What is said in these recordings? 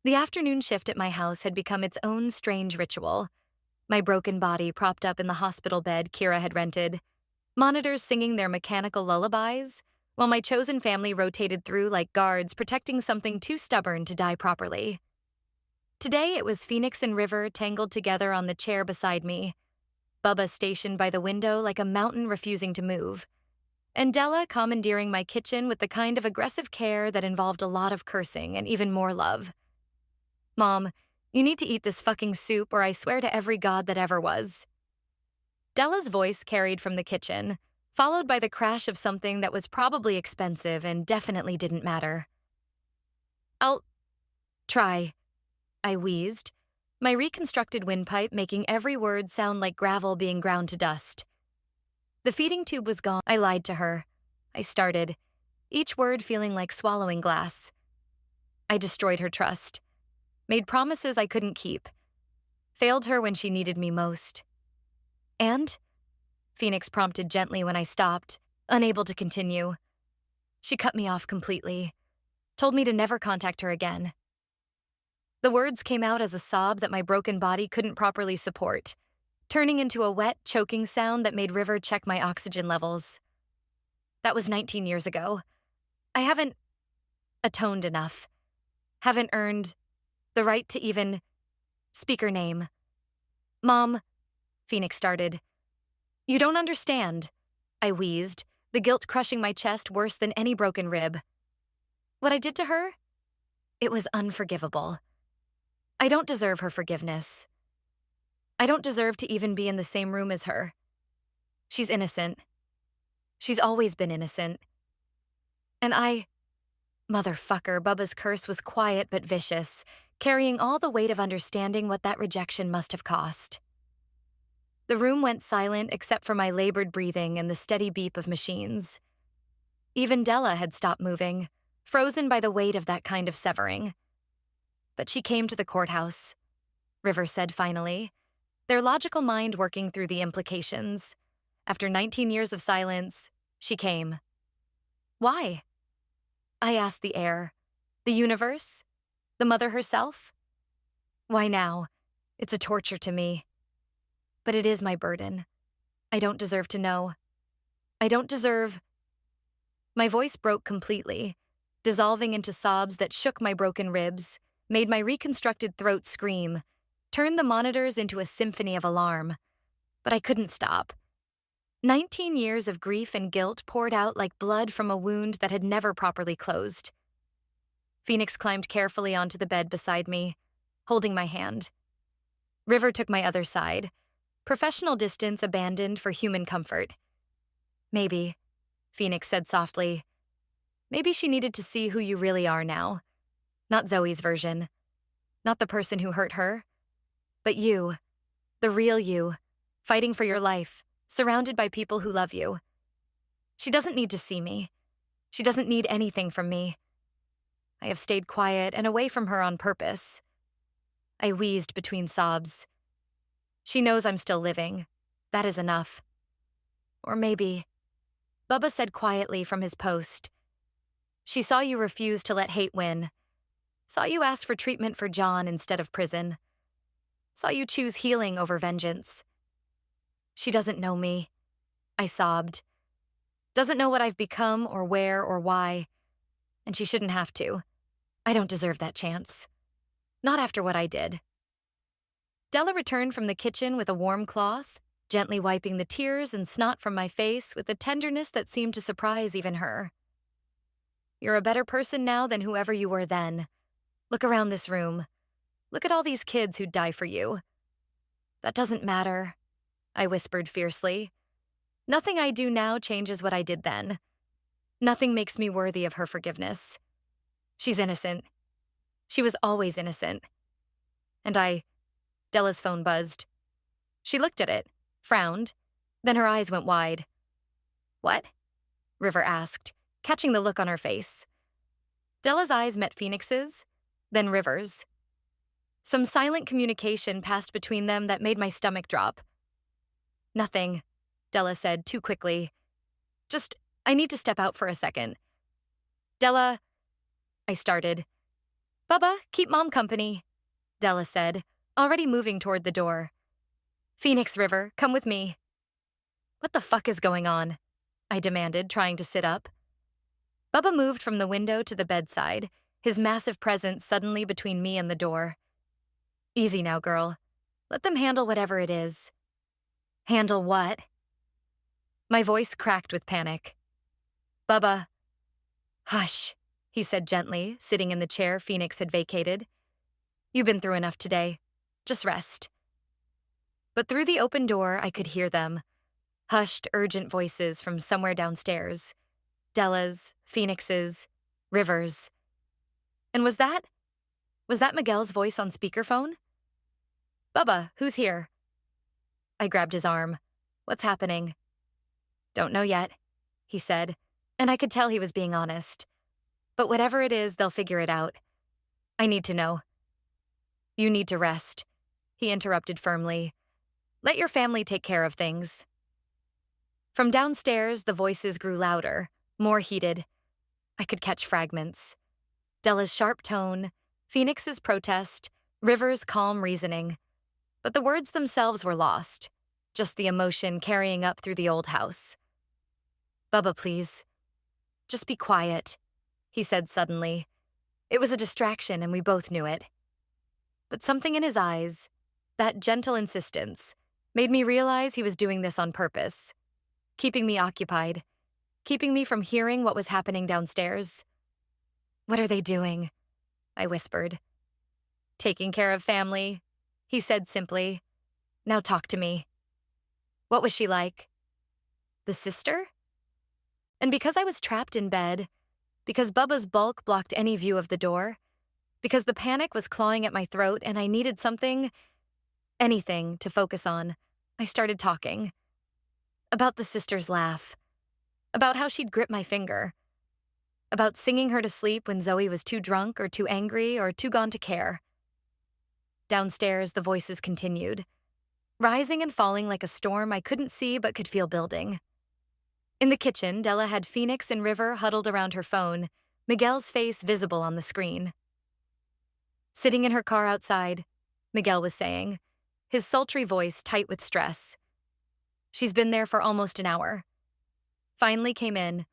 The afternoon shift at my house had become its own strange ritual. My broken body propped up in the hospital bed Kira had rented, monitors singing their mechanical lullabies, while my chosen family rotated through like guards protecting something too stubborn to die properly. Today it was Phoenix and River tangled together on the chair beside me, Bubba stationed by the window like a mountain refusing to move, and Della commandeering my kitchen with the kind of aggressive care that involved a lot of cursing and even more love. Mom, you need to eat this fucking soup or I swear to every god that ever was. Della's voice carried from the kitchen, followed by the crash of something that was probably expensive and definitely didn't matter. I'll try, I wheezed, my reconstructed windpipe making every word sound like gravel being ground to dust. The feeding tube was gone. I lied to her. I started, each word feeling like swallowing glass. I destroyed her trust, made promises I couldn't keep, failed her when she needed me most. And? Phoenix prompted gently when I stopped, unable to continue. She cut me off completely, told me to never contact her again. The words came out as a sob that my broken body couldn't properly support, turning into a wet, choking sound that made River check my oxygen levels. That was 19 years ago. I haven't atoned enough, haven't earned the right to even speak her name. Mom, Phoenix started. You don't understand, I wheezed, the guilt crushing my chest worse than any broken rib. What I did to her? It was unforgivable. I don't deserve her forgiveness. I don't deserve to even be in the same room as her. She's innocent. She's always been innocent. And motherfucker, Bubba's curse was quiet but vicious, carrying all the weight of understanding what that rejection must have cost. The room went silent except for my labored breathing and the steady beep of machines. Even Della had stopped moving, frozen by the weight of that kind of severing. But she came to the courthouse, River said finally, their logical mind working through the implications. After 19 years of silence, she came. Why? I asked the air, the universe, the mother herself. Why now? It's a torture to me. But it is my burden. I don't deserve to know. I don't deserve. My voice broke completely, dissolving into sobs that shook my broken ribs, made my reconstructed throat scream, turned the monitors into a symphony of alarm. But I couldn't stop. 19 years of grief and guilt poured out like blood from a wound that had never properly closed. Phoenix climbed carefully onto the bed beside me, holding my hand. River took my other side, professional distance abandoned for human comfort. Maybe, Phoenix said softly, maybe she needed to see who you really are now. Not Zoe's version. Not the person who hurt her. But you, the real you, fighting for your life, surrounded by people who love you. She doesn't need to see me. She doesn't need anything from me. I have stayed quiet and away from her on purpose. I wheezed between sobs. She knows I'm still living. That is enough. Or maybe, Bubba said quietly from his post. She saw you refuse to let hate win. Saw you ask for treatment for John instead of prison. Saw you choose healing over vengeance. She doesn't know me, I sobbed. Doesn't know what I've become or where or why. And she shouldn't have to. I don't deserve that chance. Not after what I did. Della returned from the kitchen with a warm cloth, gently wiping the tears and snot from my face with a tenderness that seemed to surprise even her. You're a better person now than whoever you were then. Look around this room. Look at all these kids who'd die for you. That doesn't matter, I whispered fiercely. Nothing I do now changes what I did then. Nothing makes me worthy of her forgiveness. She's innocent. She was always innocent. And Della's phone buzzed. She looked at it, frowned, then her eyes went wide. What? River asked, catching the look on her face. Della's eyes met Phoenix's, then River's. Some silent communication passed between them that made my stomach drop. Nothing, Della said too quickly. Just, I need to step out for a second. Della, I started. Bubba, keep Mom company, Della said, already moving toward the door. Phoenix River, come with me. What the fuck is going on? I demanded, trying to sit up. Bubba moved from the window to the bedside, his massive presence suddenly between me and the door. Easy now, girl. Let them handle whatever it is. Handle what? My voice cracked with panic. Bubba. Hush, he said gently, sitting in the chair Phoenix had vacated. You've been through enough today. Just rest. But through the open door, I could hear them. Hushed, urgent voices from somewhere downstairs. Della's, Phoenix's, River's. And was that Miguel's voice on speakerphone? Bubba, who's here? I grabbed his arm. What's happening? Don't know yet, he said, and I could tell he was being honest. But whatever it is, they'll figure it out. I need to know. You need to rest, he interrupted firmly. Let your family take care of things. From downstairs, the voices grew louder, more heated. I could catch fragments. Della's sharp tone, Phoenix's protest, River's calm reasoning. But the words themselves were lost, just the emotion carrying up through the old house. Bubba, please. Just be quiet, he said suddenly. It was a distraction and we both knew it. But something in his eyes, that gentle insistence, made me realize he was doing this on purpose, keeping me occupied, keeping me from hearing what was happening downstairs. What are they doing? I whispered. Taking care of family, he said simply. Now talk to me. What was she like? The sister? And because I was trapped in bed, because Bubba's bulk blocked any view of the door, because the panic was clawing at my throat and I needed something, anything, to focus on, I started talking. About the sister's laugh. About how she'd grip my finger. About singing her to sleep when Zoe was too drunk or too angry or too gone to care. Downstairs, the voices continued, rising and falling like a storm I couldn't see but could feel building. In the kitchen, Della had Phoenix and River huddled around her phone, Miguel's face visible on the screen. Sitting in her car outside, Miguel was saying, his sultry voice tight with stress. She's been there for almost an hour. Finally came in,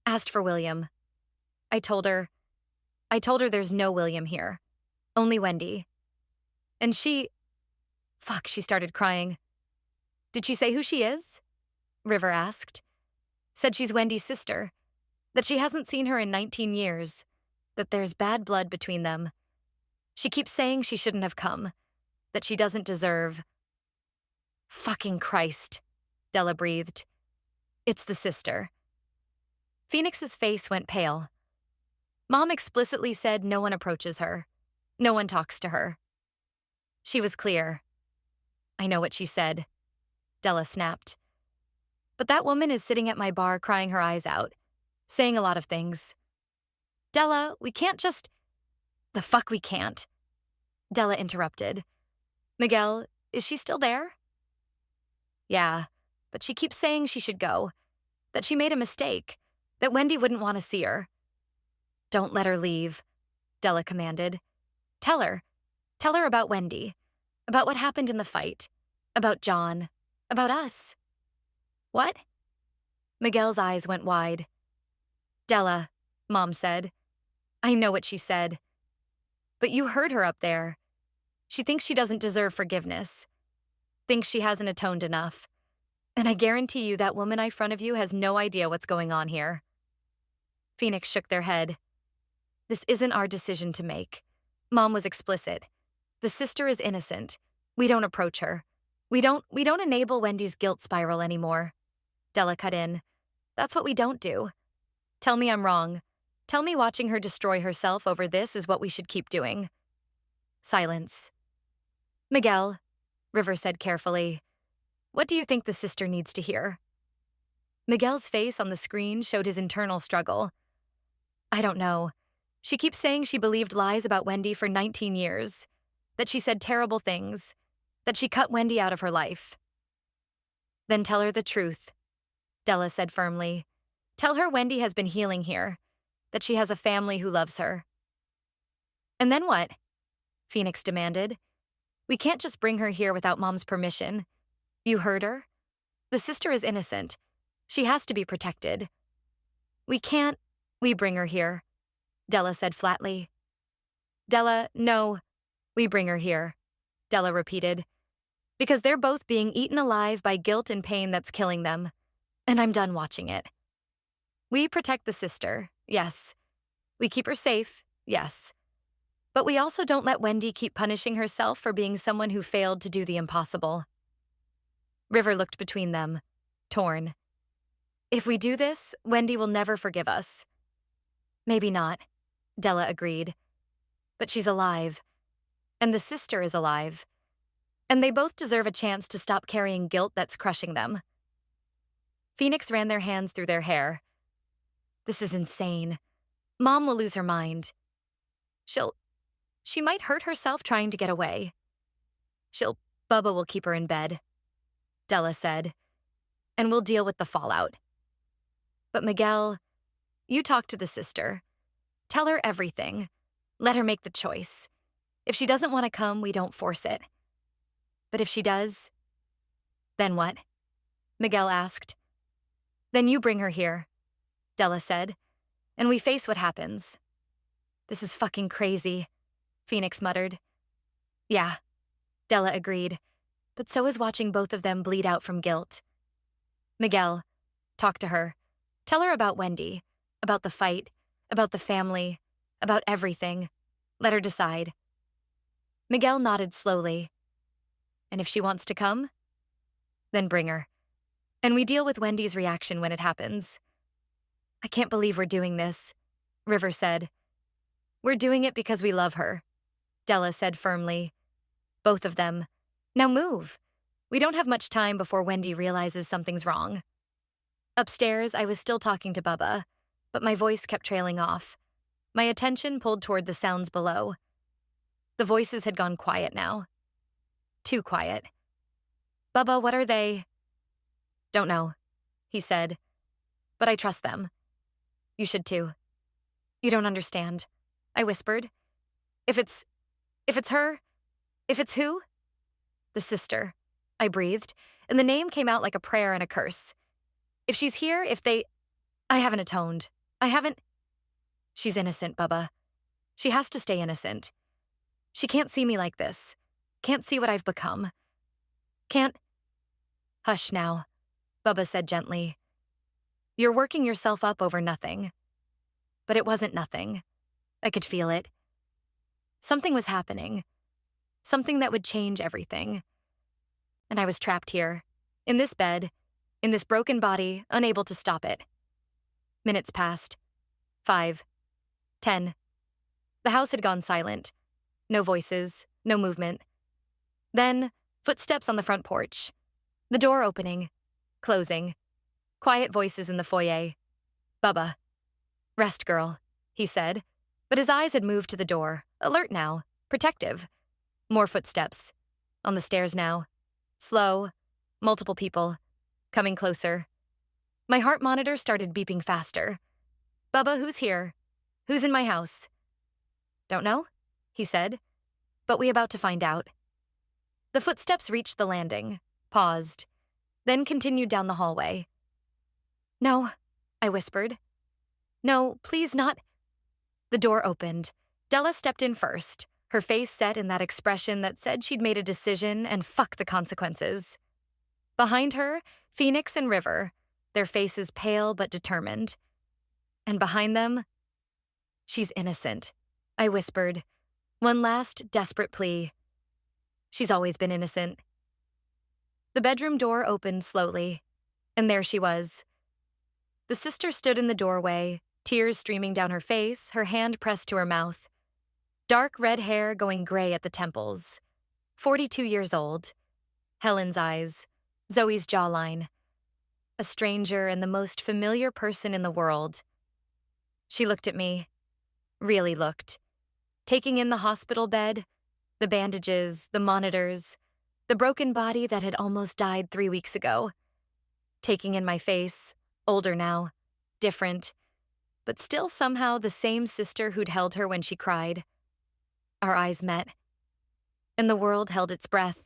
asked for William. I told her there's no William here, only Wendy. And she started crying. Did she say who she is? River asked. Said she's Wendy's sister, that she hasn't seen her in 19 years, that there's bad blood between them. She keeps saying she shouldn't have come, that she doesn't deserve. Fucking Christ, Della breathed. It's the sister. Phoenix's face went pale. Mom explicitly said no one approaches her. No one talks to her. She was clear. I know what she said, Della snapped. But that woman is sitting at my bar crying her eyes out, saying a lot of things. Della, we can't just... The fuck we can't, Della interrupted. Miguel, is she still there? Yeah, but she keeps saying she should go, that she made a mistake, that Wendy wouldn't want to see her. Don't let her leave, Della commanded. Tell her about Wendy, about what happened in the fight, about John, about us. What? Miguel's eyes went wide. Della, Mom said. I know what she said. But you heard her up there. She thinks she doesn't deserve forgiveness. Thinks she hasn't atoned enough. And I guarantee you that woman in front of you has no idea what's going on here. Phoenix shook their head. This isn't our decision to make. Mom was explicit. The sister is innocent. We don't approach her. We don't enable Wendy's guilt spiral anymore. Della cut in. That's what we don't do. Tell me I'm wrong. Tell me watching her destroy herself over this is what we should keep doing. Silence. Miguel, River said carefully, what do you think the sister needs to hear? Miguel's face on the screen showed his internal struggle. I don't know. She keeps saying she believed lies about Wendy for 19 years, that she said terrible things, that she cut Wendy out of her life. Then tell her the truth, Della said firmly. Tell her Wendy has been healing here, that she has a family who loves her. And then what? Phoenix demanded. We can't just bring her here without Mom's permission. You heard her? The sister is innocent. She has to be protected. We can't. We bring her here, Della said flatly. Della, no. We bring her here, Della repeated. Because they're both being eaten alive by guilt and pain that's killing them. And I'm done watching it. We protect the sister, yes. We keep her safe, yes. But we also don't let Wendy keep punishing herself for being someone who failed to do the impossible. River looked between them, torn. If we do this, Wendy will never forgive us. Maybe not, Della agreed. But she's alive. And the sister is alive. And they both deserve a chance to stop carrying guilt that's crushing them. Phoenix ran their hands through their hair. This is insane. Mom will lose her mind. She might hurt herself trying to get away. Bubba will keep her in bed, Della said, and we'll deal with the fallout. But Miguel, you talk to the sister. Tell her everything. Let her make the choice. If she doesn't want to come, we don't force it. But if she does, then what? Miguel asked. Then you bring her here, Della said, and we face what happens. This is fucking crazy, Phoenix muttered. Yeah, Della agreed, but so is watching both of them bleed out from guilt. Miguel, talk to her. Tell her about Wendy, about the fight, about the family, about everything. Let her decide. Miguel nodded slowly. And if she wants to come, then bring her. And we deal with Wendy's reaction when it happens. I can't believe we're doing this, River said. We're doing it because we love her, Della said firmly. Both of them. Now move. We don't have much time before Wendy realizes something's wrong. Upstairs, I was still talking to Bubba, but my voice kept trailing off. My attention pulled toward the sounds below. The voices had gone quiet now. Too quiet. Bubba, what are they? Don't know, he said, but I trust them. You should too. You don't understand, I whispered. If it's her, if it's who? The sister, I breathed, and the name came out like a prayer and a curse. If she's here, I haven't atoned. She's innocent, Bubba. She has to stay innocent. She can't see me like this. Can't see what I've become. Can't. Hush now, Bubba said gently. You're working yourself up over nothing. But it wasn't nothing. I could feel it. Something was happening. Something that would change everything. And I was trapped here, in this bed, in this broken body, unable to stop it. Minutes passed. 5. 10. The house had gone silent. No voices, no movement. Then, footsteps on the front porch. The door opening, closing. Quiet voices in the foyer. Bubba. Rest, girl, he said, but his eyes had moved to the door, alert now, protective. More footsteps. On the stairs now. Slow. Multiple people. Coming closer. My heart monitor started beeping faster. Bubba, who's here? Who's in my house? Don't know, he said, but we about to find out. The footsteps reached the landing, paused, then continued down the hallway. No, I whispered. No, please not. The door opened. Della stepped in first, her face set in that expression that said she'd made a decision and fuck the consequences. Behind her, Phoenix and River, their faces pale but determined. And behind them, she's innocent, I whispered. One last desperate plea. She's always been innocent. The bedroom door opened slowly, and there she was. The sister stood in the doorway, tears streaming down her face, her hand pressed to her mouth. Dark red hair going gray at the temples. 42 years old. Helen's eyes. Zoe's jawline. A stranger and the most familiar person in the world. She looked at me. Really looked. Taking in the hospital bed, the bandages, the monitors, the broken body that had almost died 3 weeks ago. Taking in my face, older now, different, but still somehow the same sister who'd held her when she cried. Our eyes met, and the world held its breath.